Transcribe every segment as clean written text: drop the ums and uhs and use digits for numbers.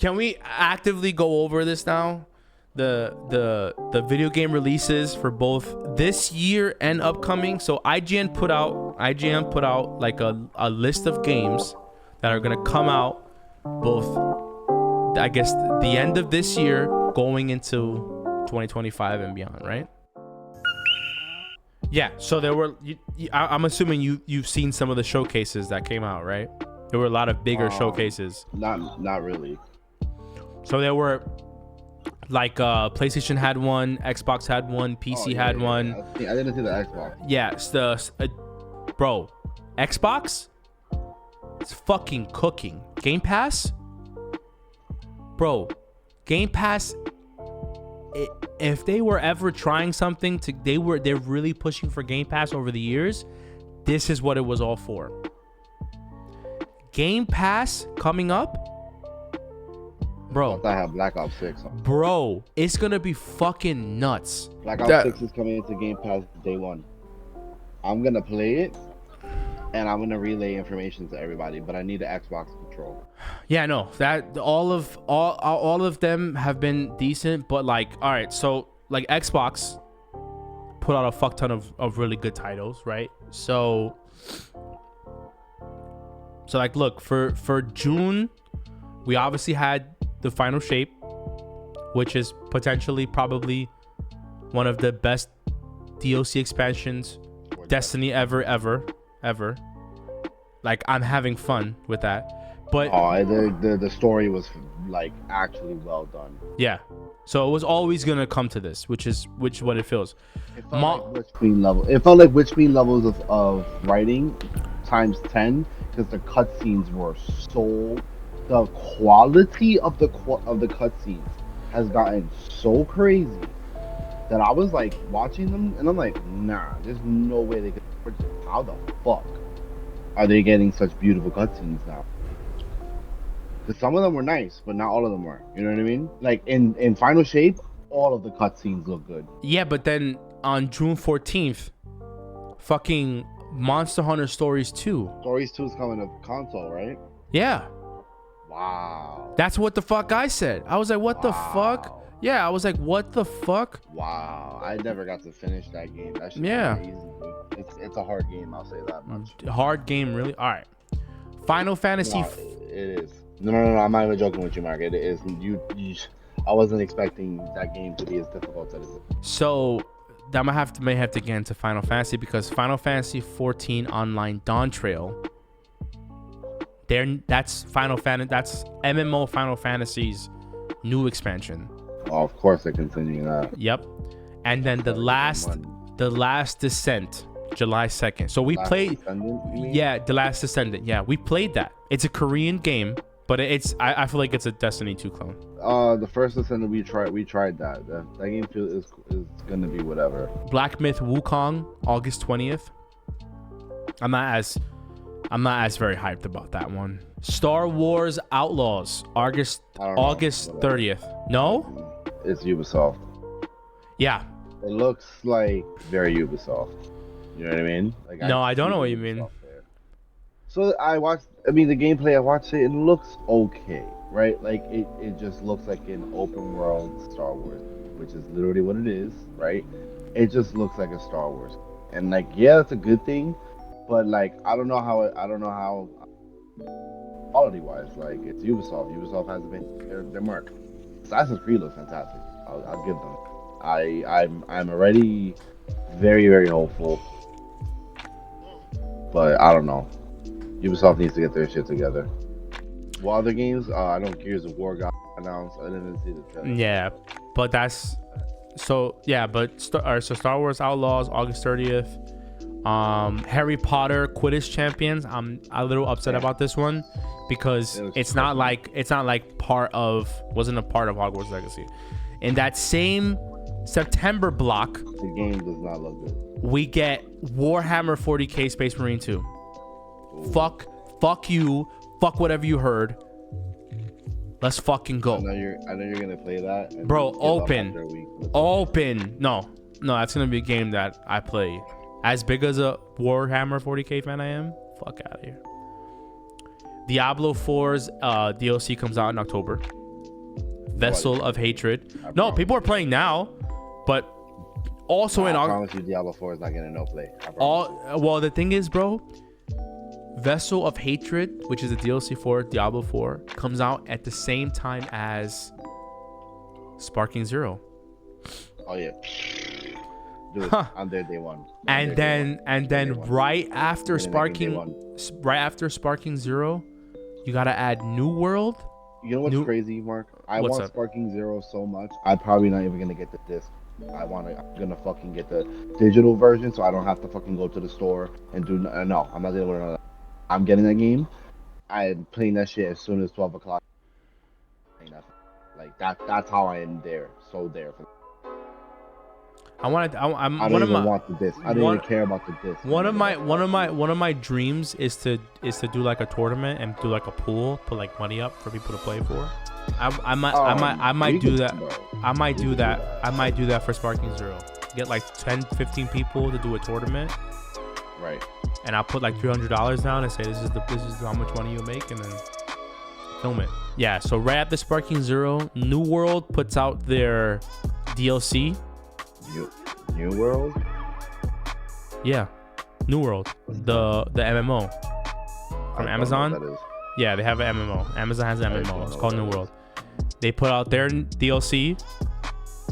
Can we actively go over this now? The video game releases for both this year and upcoming. So IGN put out like a list of games that are gonna come out both, I guess, the end of this year going into 2025 and beyond, right? Yeah. So there were. I'm assuming you've seen some of the showcases that came out, right? There were a lot of bigger showcases. Not really. So there were. Like PlayStation had one, Xbox had one, PC had one. I didn't see the Xbox. Yeah, it's bro, Xbox, it's fucking cooking. Game Pass, bro, Game Pass. If they were ever trying something they're really pushing for Game Pass over the years. This is what it was all for. Game Pass coming up. Bro, I have Black Ops 6. Bro, it's gonna be fucking nuts. Black Ops 6 is coming into Game Pass day one. I'm gonna play it, and I'm gonna relay information to everybody. But I need the Xbox control. Yeah, no, that all of them have been decent, but like, all right, so like Xbox put out a fuck ton of really good titles, right? So like, look, for June, we obviously had the Final Shape, which is potentially probably one of the best DLC expansions Destiny ever. Like, I'm having fun with that. But the story was like actually well done. Yeah. So it was always gonna come to this, which what it feels. It felt like Witch Queen levels of writing times 10, because the cutscenes were so. The quality of the cutscenes has gotten so crazy that I was like watching them and I'm like, nah, there's no way they could. How the fuck are they getting such beautiful cutscenes now? Because some of them were nice, but not all of them were. You know what I mean? Like in Final Shape, all of the cutscenes look good. Yeah, but then on June 14th, fucking Monster Hunter Stories 2. Stories 2 is coming to console, right? Yeah. Wow. That's what the fuck I said. I was like, what the fuck? Yeah, I was like, what the fuck? Wow. I never got to finish that game. That shit easy. It's a hard game, I'll say that much. Hard game, really? All right. Final Fantasy. No, it is. No, I'm not even joking with you, Mark. It is. I wasn't expecting that game to be as difficult as it is. So I may have to get into Final Fantasy, because Final Fantasy 14 Online Dawn Trail. That's MMO Final Fantasy's new expansion. Oh, of course they're continuing that. Yep. And then the last Descent, July 2nd. So we played. Yeah, The Last Descendant. Yeah, we played that. It's a Korean game, but I feel like it's a Destiny 2 clone. The first Descendant we tried that. That game is gonna be whatever. Black Myth Wukong, August 20th. I'm not as very hyped about that one. Star Wars Outlaws, August 30th. No? It's Ubisoft. Yeah. It looks like very Ubisoft. You know what I mean? Like, no, I don't know what you mean. So the gameplay, I watched it, and it looks okay, right? Like, it just looks like an open world Star Wars, which is literally what it is, right? It just looks like a Star Wars. And like, yeah, that's a good thing. But like, I don't know how quality wise, like, it's Ubisoft. Ubisoft has been their mark. Assassin's Creed looks fantastic. I'll give them. I'm already very, very hopeful. But I don't know. Ubisoft needs to get their shit together. What other games? I know Gears of War got announced. I didn't even see the trailer. Yeah, but that's so. Yeah, but so Star Wars Outlaws, August 30th. Harry Potter Quidditch Champions. I'm a little upset about this one because it's not like wasn't a part of Hogwarts Legacy. In that same September block, the game does not look good. We get Warhammer 40k Space Marine 2. Ooh. Fuck you. Fuck whatever you heard. Let's fucking go. I know you're gonna play that, bro. Open. No, that's gonna be a game that I play. As big as a Warhammer 40k fan I am, fuck out of here. Diablo 4's DLC comes out in October. Vessel of Hatred. No, people are playing now, but also in I August. promise you, Diablo 4 is not getting no play. Well, the thing is, bro, Vessel of Hatred, which is a DLC for Diablo 4, comes out at the same time as Sparking Zero. Oh yeah. Dude, I'm there day one. And then right after Sparking Zero, you gotta add New World. You know what's crazy, Mark? I What's want up? Sparking Zero so much. I'm probably not even gonna get the disc. I'm gonna fucking get the digital version, so I don't have to fucking go to the store and do. No, I'm not dealing with that. I'm getting that game. I'm playing that shit as soon as 12 o'clock. Like that's how I am there. So there. I don't even want the disc. I don't even care about the disc. One of my dreams is to do like a tournament and do like a pool, put like money up for people to play for. I might do that. I might do that for Sparking Zero. Get like 10, 15 people to do a tournament. Right. And I'll put like $300 down and say this is how much money you'll make, and then film it. Yeah. So right after Sparking Zero, New World puts out their DLC. New World? Yeah, New World, the MMO from Amazon. Yeah, they have an MMO. Amazon has an MMO. It's called New World. They put out their DLC,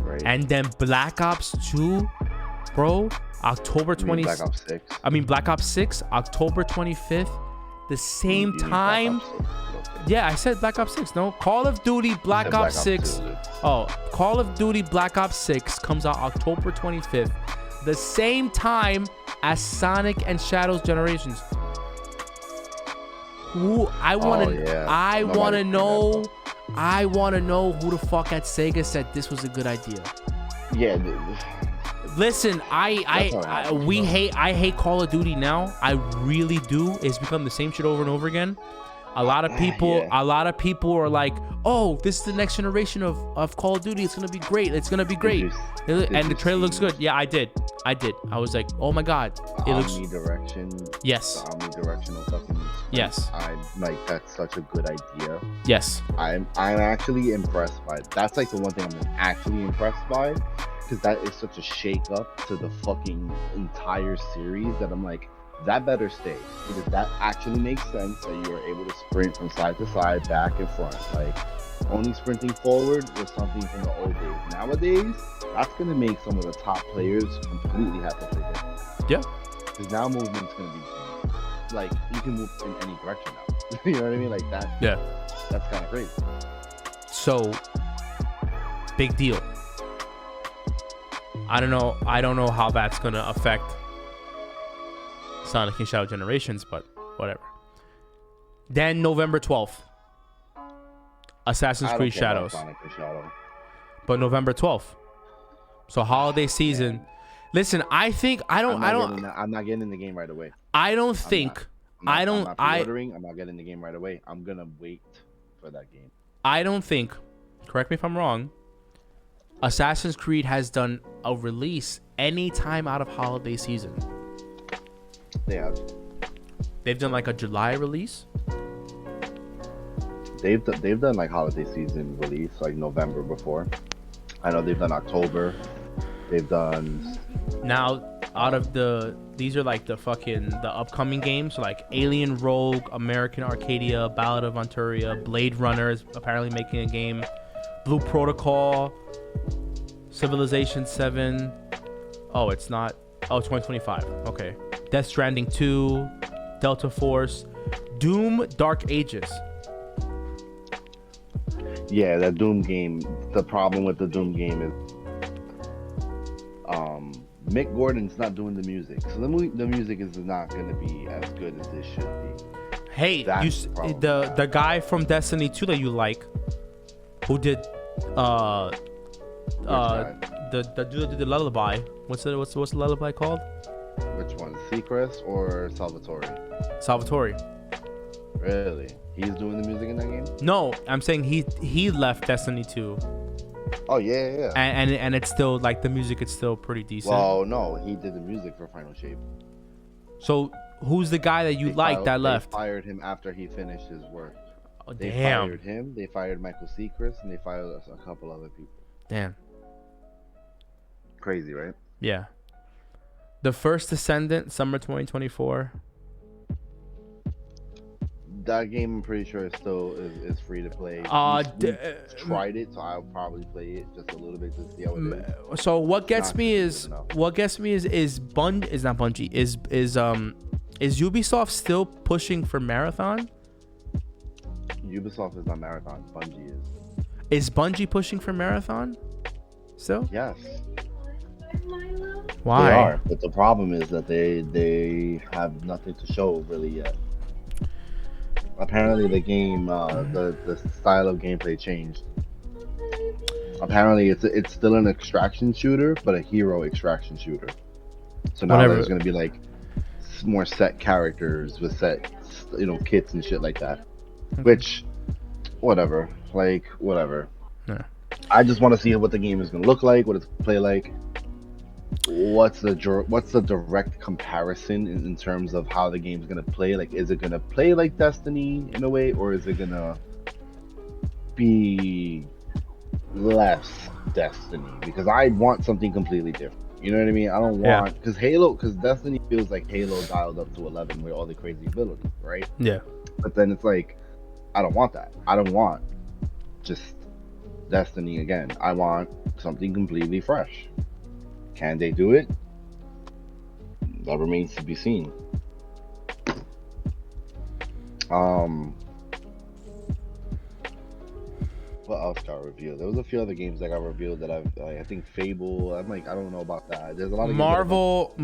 right. And then Black Ops 2, bro, October 20th. Black Ops 6. Black Ops 6, October 25th, the same time. Yeah, I said Black Ops 6. No, Call of Duty Black Ops 6. Oh, Call of Duty Black Ops 6 comes out October 25th, the same time as Sonic and Shadows Generations. I want to know who the fuck at Sega said this was a good idea. Yeah, dude. Listen, I hate Call of Duty now. I really do. It's become the same shit over and over again. A lot of people are like, "Oh, this is the next generation of Call of Duty. It's gonna be great. It's gonna be great." And the trailer looks good. Yeah, I did. I was like, "Oh my god, it looks." Omnidirection. Yes. The omnidirectional fucking. Yes. I'm like, that's such a good idea. Yes. I'm actually impressed by it. That's like the one thing I'm actually impressed by, because that is such a shake up to the fucking entire series that I'm like, that better stay, because that actually makes sense that you are able to sprint from side to side, back and front. Like, only sprinting forward was something from the old days. Nowadays, that's gonna make some of the top players completely have to play different. Yeah. Because now movement's gonna be like, you can move in any direction now. You know what I mean? Like that. Yeah. That's kind of crazy. So, big deal. I don't know how that's gonna affect Sonic and Shadow Generations, but whatever. Then November 12th, Assassin's Creed Shadows. But November 12th. So holiday season. Listen, I'm not getting in the game right away. I'm not getting the game right away. I'm gonna wait for that game. I don't think, correct me if I'm wrong, Assassin's Creed has done a release any time out of holiday season. They have. They've done like a July release. They've done like holiday season release, like November before. I know they've done October. They've done. Now, out of these are like the upcoming games, so like Alien Rogue, American Arcadia, Ballad of Ontaria, Blade Runner is apparently making a game, Blue Protocol, Civilization 7. Oh, it's not. Oh, 2025. Okay. Death Stranding 2, Delta Force, Doom Dark Ages. Yeah, that Doom game. The problem with the Doom game is Mick Gordon's not doing the music, so the music is not going to be as good as it should be. Hey, the guy from Destiny 2 that you like, who did the dude did the lullaby. What's the lullaby called? Which one, Seacrest or Salvatore? Salvatore. Really? He's doing the music in that game? No, I'm saying he left Destiny 2. Oh yeah. And it's still like the music is still pretty decent. Well, no, he did the music for Final Shape. So who's the guy that you like that left? They fired him after he finished his work. Oh, They damn. fired him. They fired Michael Seacrest, and they fired a couple other people. Damn. Crazy, right? Yeah. The First Descendant, summer 2024. That game, I'm pretty sure, is still is free to play. We tried it, so I'll probably play it just a little bit to see how it is. So what It's gets not me good is enough. is Ubisoft still pushing for Marathon? Ubisoft is not Marathon. Bungie is. Is Bungie pushing for Marathon still? Yes, Why? they are. But the problem is that they have nothing to show really yet. Apparently, the game, the style of gameplay changed. Apparently, it's still an extraction shooter, but a hero extraction shooter. So now Whatever. there's gonna be like more set characters with set, kits and shit like that. Which, whatever, whatever. Yeah. I just want to see what the game is gonna look like, what it's gonna play like. What's the direct comparison in terms of how the game's gonna play? Like, is it gonna play like Destiny in a way, or is it gonna be less Destiny? Because I want something completely different. You know what I mean? I don't want because Destiny feels like Halo dialed up to 11 with all the crazy abilities, right? Yeah. But then it's like, I don't want that. I don't want just Destiny again. I want something completely fresh. Can they do it? That remains to be seen. What else got revealed? There was a few other games that got revealed that I think Fable. I'm like, I don't know about that. There's a lot of Marvel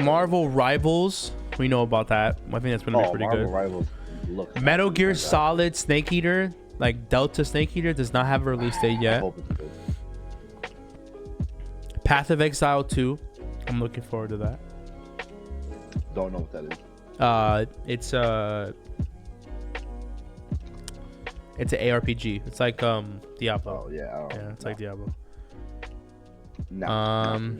Rivals. We know about that. I think that's gonna be pretty Marvel good. Rivals looks Metal actually Gear fantastic. Solid Snake Eater, like Delta Snake Eater, does not have a release date I yet. hope it's good. Path of Exile 2. I'm looking forward to that. Don't know what that is. It's an ARPG. It's like Diablo. Oh yeah. Yeah, it's like Diablo. No.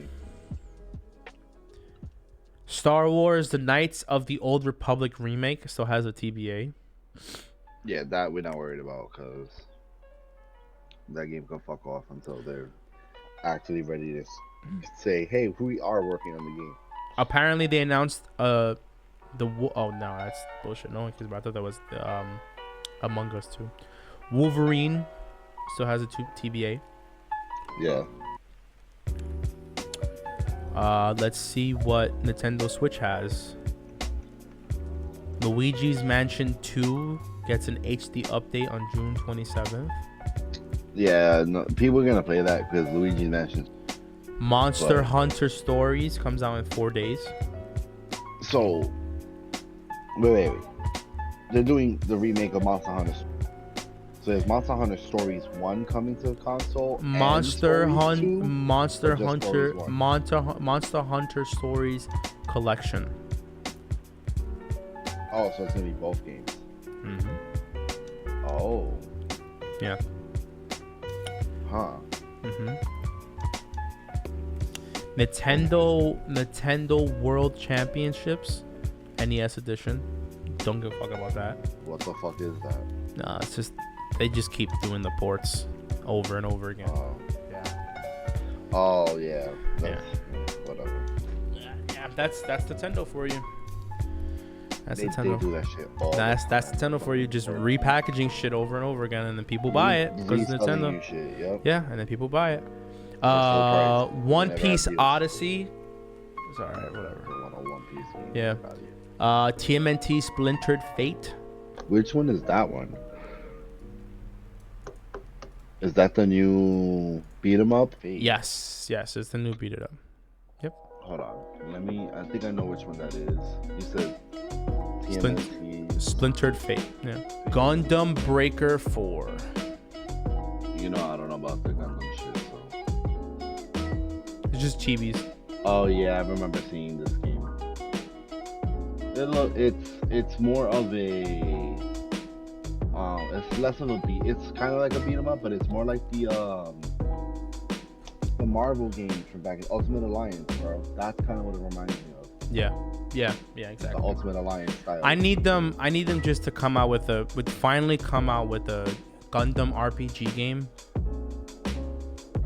Star Wars: The Knights of the Old Republic remake still has a TBA. Yeah, that we're not worried about because that game can fuck off until they're actually ready to say, "Hey, we are working on the game." Apparently, they announced oh no, that's bullshit. No one cares about that. That was the Among Us 2. Wolverine still has a TBA. Yeah. Let's see what Nintendo Switch has. Luigi's Mansion 2 gets an HD update on June 27th. Yeah, no, people are gonna play that because Luigi's Mansion. Monster Hunter Stories comes out in 4 days. So, wait. They're doing the remake of Monster Hunter. So is Monster Hunter Stories 1 coming to the console? Monster Hunter Stories Collection. Oh, so it's gonna be both games. Mm-hmm. Oh. Yeah. Huh. Mm-hmm. Nintendo World Championships, NES edition. Don't give a fuck about that. What the fuck is that? Nah, it's just they just keep doing the ports over and over again. Oh yeah. Yeah. Whatever. Yeah, that's Nintendo for you. That's They Nintendo. do that shit all That's the time. Nintendo for you. Just repackaging shit over and over again, and then people buy it because it's Reselling Nintendo. you shit, yep. Yeah, and then people buy it. full price. One Never Piece have you. Odyssey. It's alright, whatever. They want a One Piece game. Yeah. Fuck outta here. TMNT Splintered Fate. Which one is that one? Is that the new beat 'em up? Fate. Yes, it's the new beat it up. Hold on. I think I know which one that is. You said TMNT. Splintered Fate. Yeah. Gundam Breaker 4. You know I don't know about the Gundam shit, so. It's just chibis. Oh yeah, I remember seeing this game. It's more of a it's less of a beat. It's kind of like a beat 'em up, but it's more like the Marvel games from back in Ultimate Alliance, bro. That's kind of what it reminds me of. Yeah, The exactly. Ultimate Alliance style. I need them just to come out with finally come out with a Gundam RPG game.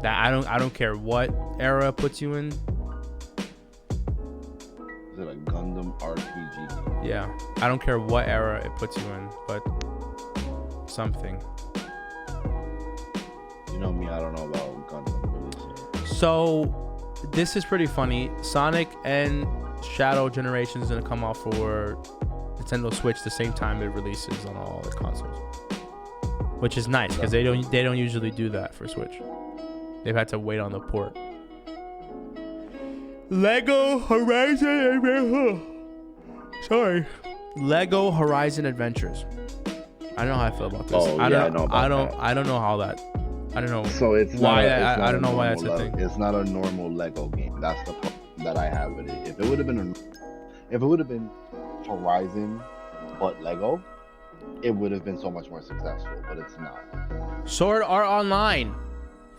That I don't care what era it puts you in. Is it a Gundam RPG? Yeah, I don't care what era it puts you in, but something. You know me, I don't know about Gundam release. So this is pretty funny. Sonic and Shadow Generation is gonna come out for Nintendo Switch the same time it releases on all the consoles, which is nice because they don't usually do that for Switch. They've had to wait on the port. Lego Horizon Adventures. I don't know how I feel about this. Oh, I know about I that. don't know how that. I don't know. So it's why not I don't know why that's a thing. It's not a normal Lego game. That's the problem that I have with it. If it would have been Horizon but Lego, it would have been so much more successful. But it's not. Sword Art Online,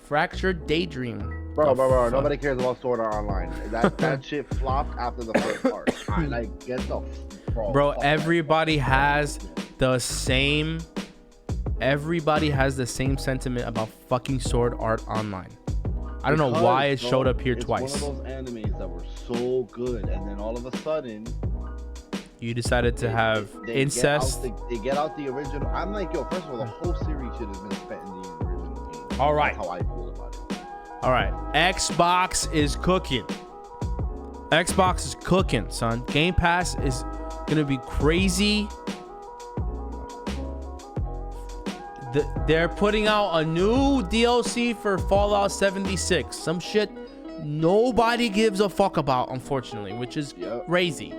Fractured Daydream. Bro, Fuck. nobody cares about Sword Art Online. That shit flopped after the first part. I like get the Bro, everybody has the same sentiment about fucking Sword Art Online. I don't know why it showed up here twice. It's one of those animes that were so good, and then all of a sudden, you decided to have incest. They get out the original. I'm like, yo, first of all, the whole series should have been spent in the original game. All right. That's how I feel about it. All right. Xbox is cooking. Xbox is cooking, son. Game Pass is gonna be crazy. They're putting out a new DLC for Fallout 76. Some shit nobody gives a fuck about, unfortunately, which is crazy.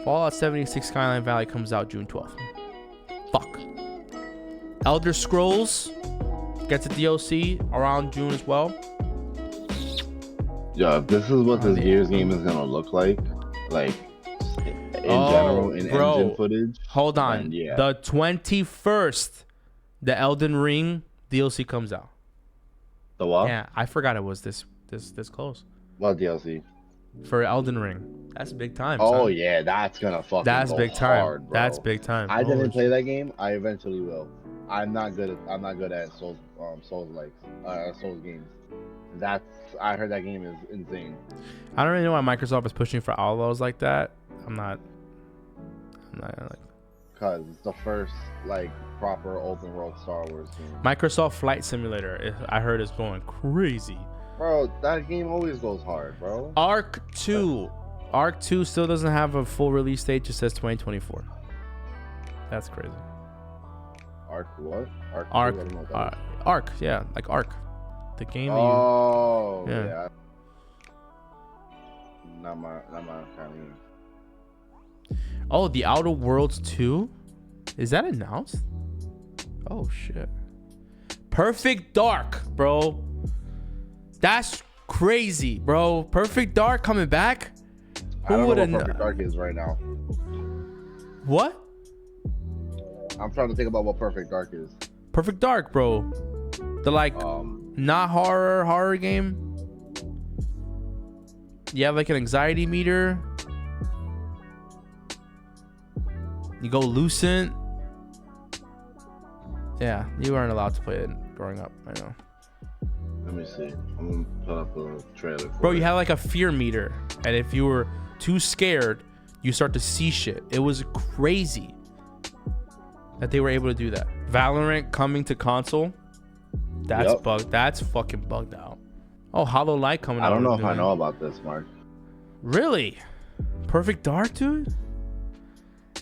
Fallout 76 Skyline Valley comes out June 12th. Fuck. Elder Scrolls gets a DLC around June as well. Yeah, if this is what this Gears game is gonna look like in general in engine footage. Hold on. Yeah. The 21st, the Elden Ring DLC comes out. The what? Yeah, I forgot it was this close. What DLC? For Elden Ring. That's big time. Oh son. yeah, that's gonna fucking That's go big time. hard, bro. That's big time. I didn't play that game. I eventually will. I'm not good at Souls games. I heard that game is insane. I don't really know why Microsoft is pushing for Outlaws like that. I'm not like. Cause it's the first like proper open world Star Wars game. Microsoft Flight Simulator, I heard, is going crazy. Bro, that game always goes hard, bro. Arc 2 still doesn't have a full release date. Just says 2024. That's crazy. Arc what? Arc, yeah, like Arc, the game. Oh, that yeah. Not my kind of game. Oh, The Outer Worlds 2? Is that announced? Oh shit. Perfect Dark, bro. That's crazy, bro. Perfect Dark coming back? I don't know what Perfect Dark is right now. What? I'm trying to think about what Perfect Dark is. Perfect Dark, bro. The like not horror game. You have like an anxiety meter. You go Lucent. Yeah, you weren't allowed to play it growing up. I know. Let me see. I'm gonna put up a trailer. Bro, you have like a fear meter, and if you were too scared, you start to see shit. It was crazy that they were able to do that. Valorant coming to console. That's bugged. That's fucking bugged out. Oh, Hollow Light coming out. I don't know if I know about this, Mark. Really? Perfect Dark, dude?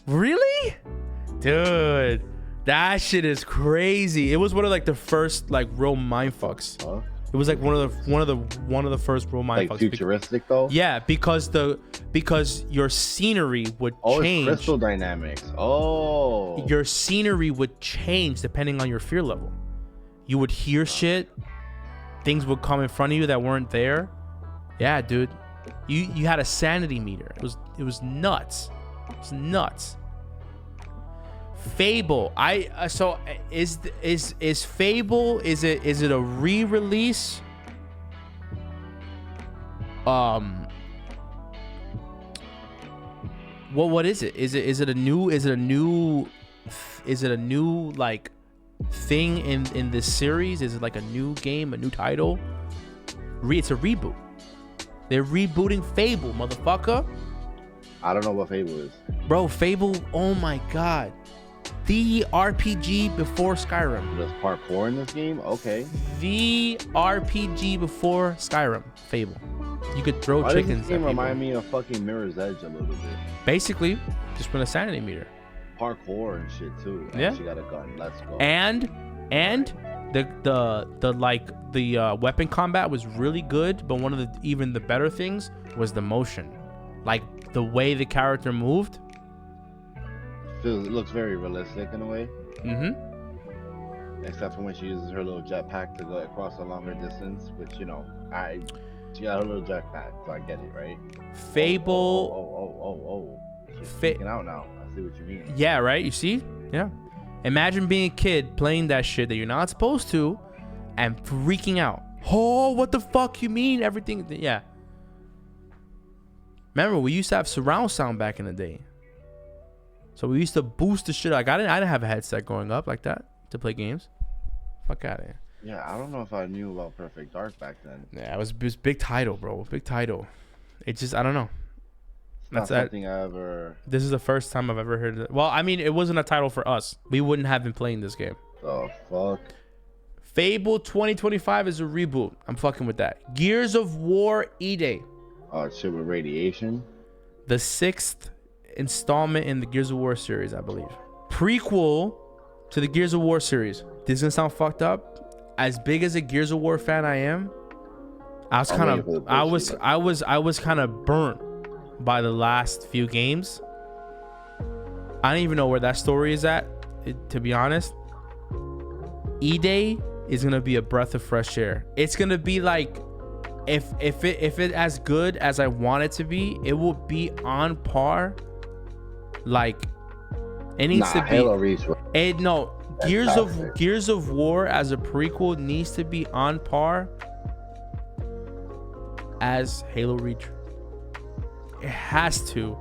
Really? Dude, that shit is crazy. It was one of like the first like real mindfucks. Huh? It was like one of the first real mindfucks. Like futuristic though? Yeah, because your scenery would change. Oh, it's crystal dynamics. Oh. Your scenery would change depending on your fear level. You would hear shit. Things would come in front of you that weren't there. Yeah, dude. You had a sanity meter. It was nuts. It's nuts. Fable. So is Fable, is it a What is it? Is it a new like thing in this series? Is it like a new game, a new title? It's a reboot. They're rebooting Fable, motherfucker. I don't know what Fable is. Bro, Fable, oh my god. The RPG before Skyrim. There's parkour in this game? Okay. The RPG before Skyrim, Fable. You could throw Why chickens. Does this game remind me of fucking Mirror's Edge a little bit? Basically, just with a sanity meter. Parkour and shit too. And Yeah. She got a gun. Let's go. And the weapon combat was really good, but one of the better things was the motion. Like the way the character moved. It looks very realistic in a way. Mm-hmm. Except for when she uses her little jetpack to go across a longer distance, which she got her little jetpack, so I get it, right? Fable. She's freaking out now. I see what you mean. Yeah, right? You see? Yeah. Imagine being a kid playing that shit that you're not supposed to and freaking out. Oh, what the fuck you mean? Everything. Yeah. Remember, we used to have surround sound back in the day. So we used to boost the shit. Like I didn't have a headset growing up like that to play games. Fuck out of here. Yeah, I don't know if I knew about Perfect Dark back then. Yeah, it was big title, bro. Big title. It just, I don't know. It's not something I ever. This is the first time I've ever heard it. Well, I mean, it wasn't a title for us. We wouldn't have been playing this game. Oh fuck. Fable 2025 is a reboot. I'm fucking with that. Gears of War E-Day. Oh shit with radiation. The 6th installment in the Gears of War series, I believe. Prequel to the Gears of War series. This is gonna sound fucked up. As big as a Gears of War fan I am, I was kind of burnt by the last few games. I don't even know where that story is at, to be honest. E-Day is gonna be a breath of fresh air. It's gonna be like, if it as good as I want it to be, it will be on par. Like it needs to be. Halo Reach. Gears of War as a prequel needs to be on par as Halo Reach. It has to.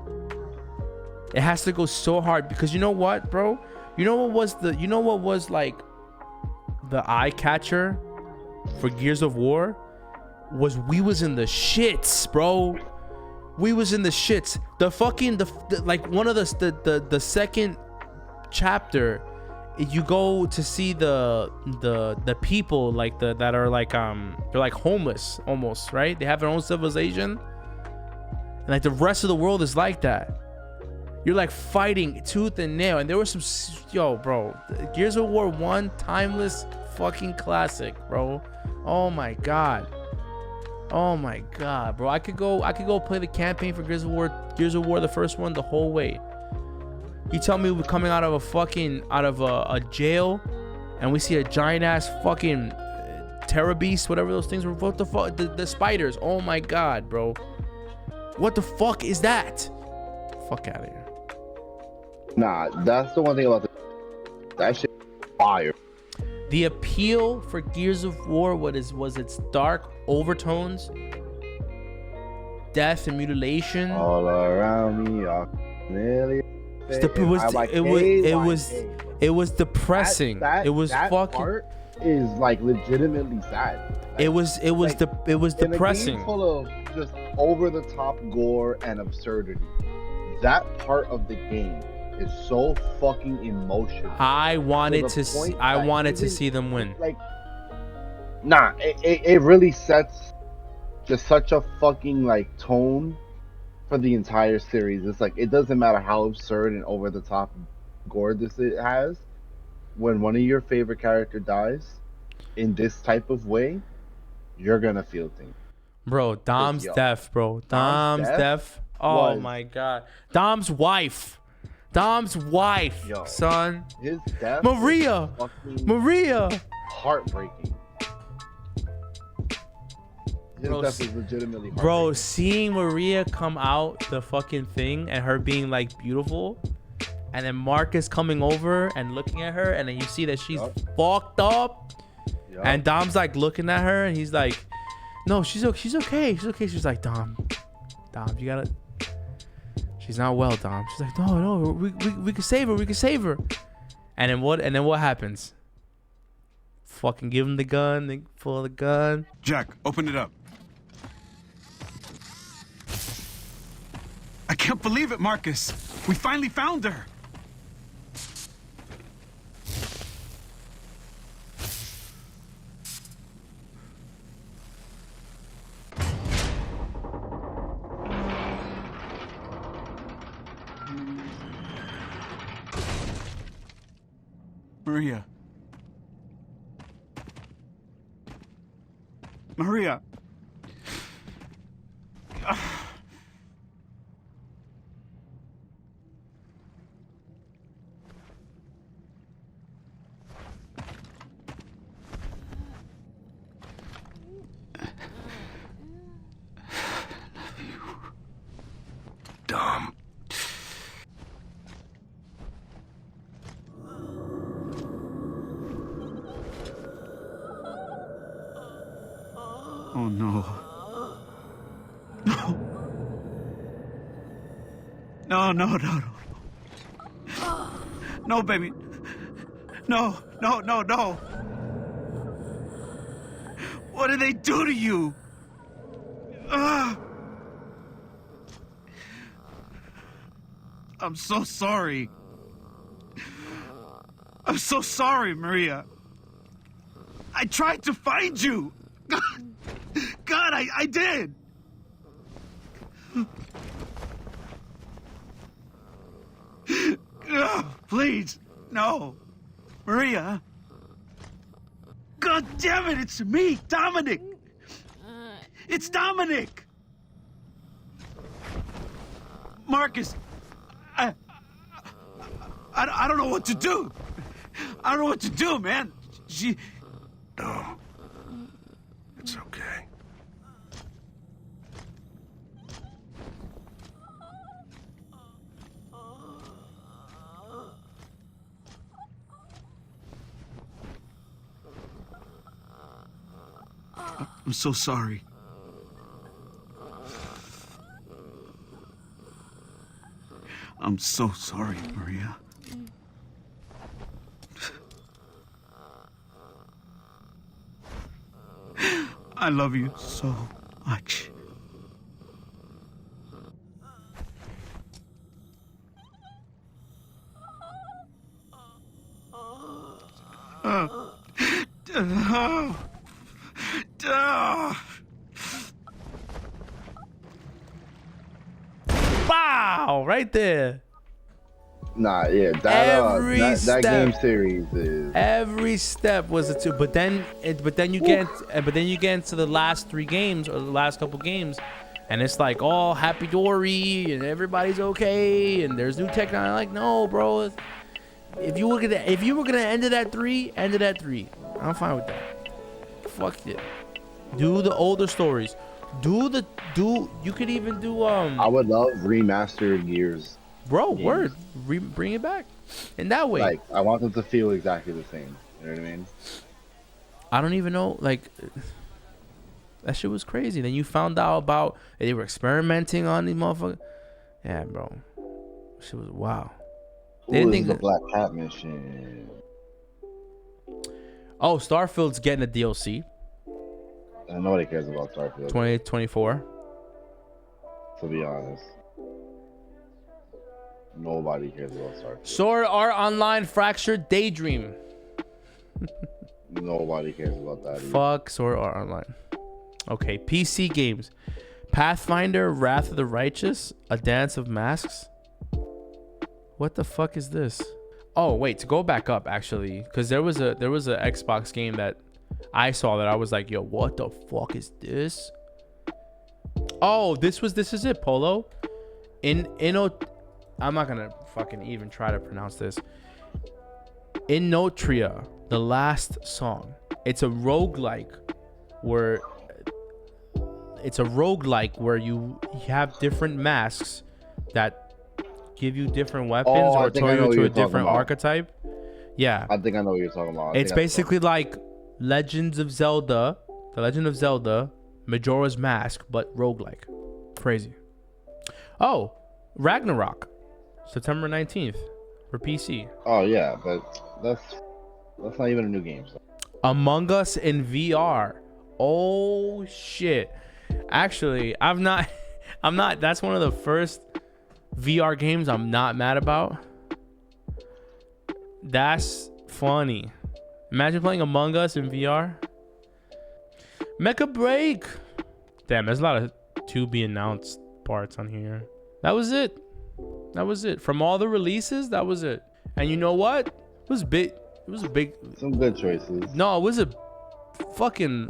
It has to go so hard because you know what, bro? You know what was like the eye catcher for Gears of War was we was in the shits, bro. We was in the shits. The fucking like one of the second chapter, you go to see the people like that are like they're like homeless almost, right? They have their own civilization, and like the rest of the world is like that. You're like fighting tooth and nail, and there was some bro. Gears of War 1, timeless fucking classic, bro. Oh my god, bro. I could go play the campaign for Gears of War, the first one, the whole way. You tell me we're coming out of a jail, and we see a giant ass fucking terror beast, whatever those things were. What the fuck? The spiders. Oh my god, bro. What the fuck is that? Fuck out of here. Nah, that's the one thing about that shit. Fire. The appeal for Gears of War was its dark overtones, death and mutilation. All around me are familiar. It was depressing. That fucking. Part is like legitimately sad. It was depressing. In a game full of just over the top gore and absurdity, that part of the game is so fucking emotional. I wanted to see them win. Like, nah, it really sets just such a fucking like tone for the entire series. It's like it doesn't matter how absurd and over the top gore it has. When one of your favorite character dies in this type of way, you're gonna feel things. Bro, Dom's deaf, bro. Dom's deaf. Oh my god. Dom's wife, yo, son. His death. Maria. Heartbreaking. His death is legitimately heartbreaking. Bro, seeing Maria come out the fucking thing and her being like beautiful, and then Marcus coming over and looking at her, and then you see that she's fucked up, and Dom's like looking at her, and he's like, "No, she's okay. She's like, Dom, you gotta." She's not well, Dom. She's like, no, we can save her. We can save her. And then what happens? Fucking give him the gun. They pull the gun. Jack, open it up. I can't believe it, Marcus. We finally found her. Maria. Maria. Dom. Oh no. No. No, no, no, no. No, baby. No, no, no, no. What did they do to you? I'm so sorry. I'm so sorry, Maria. I tried to find you. God, I did. Please, no. Maria. God damn it, it's me, Dominic. It's Dominic. Marcus, I don't know what to do. I don't know what to do, man. No. It's okay. I'm so sorry. I'm so sorry, Maria. I love you so much. Wow, right there. Nah, yeah, that game series is Every step was a two, but then you get into the last 3 games or the last couple games, and it's like all happy dory and everybody's okay and there's new technology. Like, no, bro. If you were gonna end it at 3, end it at 3. I'm fine with that. Fuck it. Do the older stories. You could even do I would love remastered Gears. Bro, games. word. Bring it back. In that way. Like, I want them to feel exactly the same. You know what I mean? I don't even know, like, that shit was crazy. Then you found out about they were experimenting on these motherfuckers. Yeah, bro. Shit was wow. They didn't think the Black Cat mission. Oh, Starfield's getting a DLC. And nobody cares about Starfield. 2024. To be honest. Nobody cares about Starfield. Sword Art Online Fractured Daydream. Nobody cares about that either. Fuck Sword Art Online. Okay, PC games. Pathfinder, Wrath of the Righteous, A Dance of Masks. What the fuck is this? Oh, wait, to go back up actually, because there was a Xbox game that I saw that I was like, yo, what the fuck is this? Oh, this is it, Polo. I'm not gonna fucking even try to pronounce this. Inotria, the last song. It's a roguelike where you have different masks that give you different weapons or turn you into a different archetype. Yeah. I think I know what you're talking about. It's basically like Legend of Zelda, Majora's Mask, but roguelike. Crazy. Oh, Ragnarok, September 19th for PC. Oh yeah, but that's not even a new game. So. Among Us in VR. Oh shit. Actually, I'm not that's one of the first VR games I'm not mad about. That's funny. Imagine playing Among Us in VR. Mecha Break. Damn, there's a lot of to be announced parts on here. That was it. From all the releases, that was it. And you know what? It was big. It was a big. Some good choices. No, it was a fucking.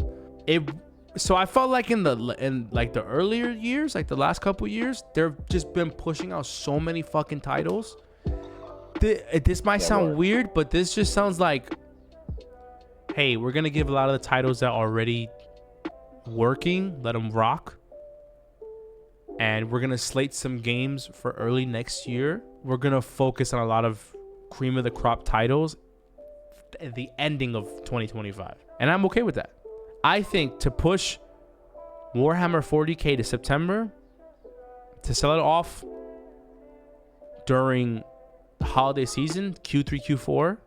So I felt like in the earlier years, like the last couple years, they've just been pushing out so many fucking titles. This might sound weird, but this just sounds like, hey, we're gonna give a lot of the titles that are already working, let them rock, and we're gonna slate some games for early next year. We're gonna focus on a lot of cream of the crop titles at the ending of 2025, and I'm okay with that. I think to push Warhammer 40K to September, to sell it off during the holiday season, Q3, Q4,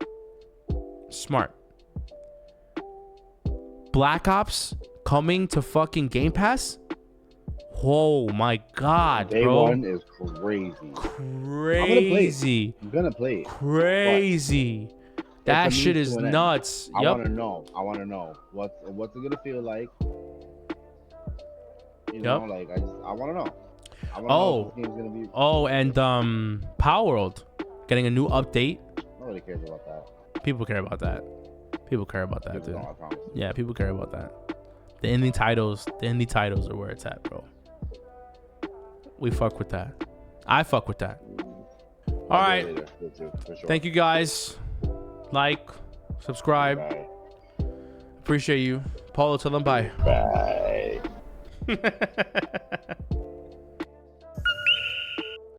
smart. Black Ops coming to fucking Game Pass? Oh my god, Day bro. one is crazy. Crazy. I'm gonna play it. Crazy. That shit is nuts. I want to know. What's it gonna feel like? You know, like I want to know. I want to know what this game's gonna be. Oh, and Power World getting a new update. Nobody cares about that. People care about that. People care about that, People dude. don't, I promise. Yeah, people care about that. The indie titles are where it's at, bro. We fuck with that. I fuck with that. All right. For sure. Thank you guys. Like, subscribe. Bye. Appreciate you. Paulo, tell them bye. Bye.